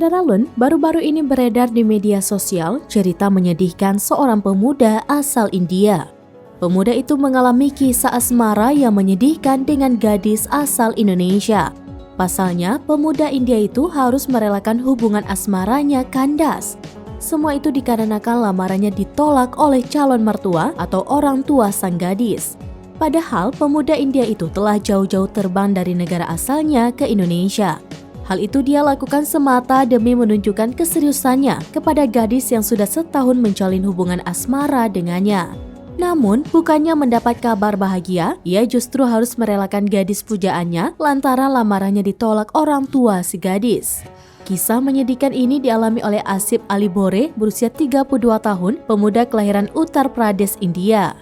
Saudara Lun, baru-baru ini beredar di media sosial cerita menyedihkan seorang pemuda asal India. Pemuda itu mengalami kisah asmara yang menyedihkan dengan gadis asal Indonesia. Pasalnya, pemuda India itu harus merelakan hubungan asmaranya kandas. Semua itu dikarenakan lamarannya ditolak oleh calon mertua atau orang tua sang gadis. Padahal, pemuda India itu telah jauh-jauh terbang dari negara asalnya ke Indonesia. Hal itu dia lakukan semata demi menunjukkan keseriusannya kepada gadis yang sudah setahun menjalin hubungan asmara dengannya. Namun, bukannya mendapat kabar bahagia, ia justru harus merelakan gadis pujaannya lantaran lamarannya ditolak orang tua si gadis. Kisah menyedihkan ini dialami oleh Asif Ali Bore berusia 32 tahun, pemuda kelahiran Uttar Pradesh, India.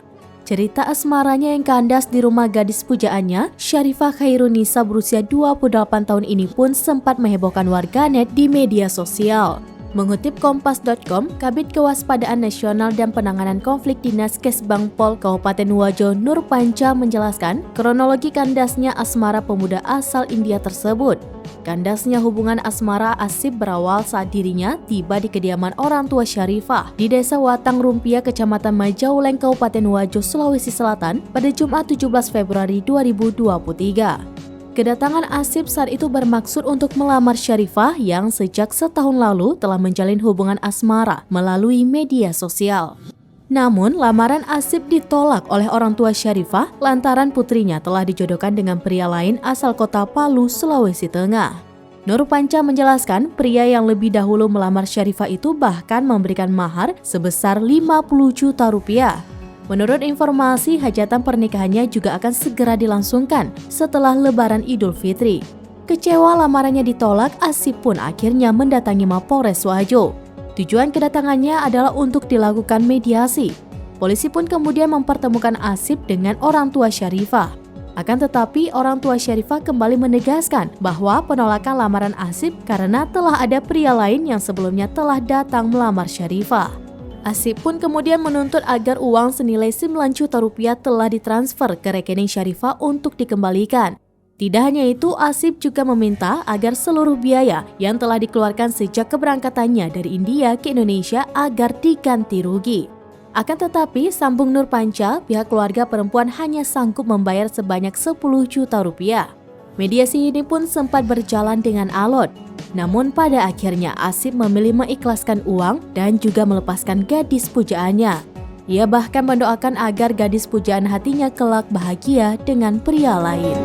Cerita asmaranya yang kandas di rumah gadis pujaannya, Syarifah Khairunisa berusia 28 tahun ini pun sempat mehebohkan warganet di media sosial. Mengutip Kompas.com, Kabid Kewaspadaan Nasional dan Penanganan Konflik Dinas Kesbangpol Kabupaten Wajo Nur Panca menjelaskan kronologi kandasnya asmara pemuda asal India tersebut. Kandasnya hubungan asmara Asif berawal saat dirinya tiba di kediaman orang tua Syarifah di Desa Watang Rumpia, Kecamatan Majauleng, Kabupaten Wajo, Sulawesi Selatan pada Jumat 17 Februari 2023. Kedatangan Asif saat itu bermaksud untuk melamar Syarifah yang sejak setahun lalu telah menjalin hubungan asmara melalui media sosial. Namun, lamaran Asif ditolak oleh orang tua Syarifah lantaran putrinya telah dijodohkan dengan pria lain asal kota Palu, Sulawesi Tengah. Nur Panca menjelaskan pria yang lebih dahulu melamar Syarifah itu bahkan memberikan mahar sebesar 50 juta rupiah. Menurut informasi, hajatan pernikahannya juga akan segera dilangsungkan setelah Lebaran Idul Fitri. Kecewa lamarannya ditolak, Asif pun akhirnya mendatangi Mapolres Wajo. Tujuan kedatangannya adalah untuk dilakukan mediasi. Polisi pun kemudian mempertemukan Asif dengan orang tua Syarifah. Akan tetapi, orang tua Syarifah kembali menegaskan bahwa penolakan lamaran Asif karena telah ada pria lain yang sebelumnya telah datang melamar Syarifah. Asif pun kemudian menuntut agar uang senilai 9 juta rupiah telah ditransfer ke rekening Syarifah untuk dikembalikan. Tidak hanya itu, Asif juga meminta agar seluruh biaya yang telah dikeluarkan sejak keberangkatannya dari India ke Indonesia agar diganti rugi. Akan tetapi, sambung Nur Panca, pihak keluarga perempuan hanya sanggup membayar sebanyak 10 juta rupiah. Mediasi ini pun sempat berjalan dengan alot. Namun pada akhirnya Asif memilih mengikhlaskan uang dan juga melepaskan gadis pujaannya. Ia bahkan mendoakan agar gadis pujaan hatinya kelak bahagia dengan pria lain.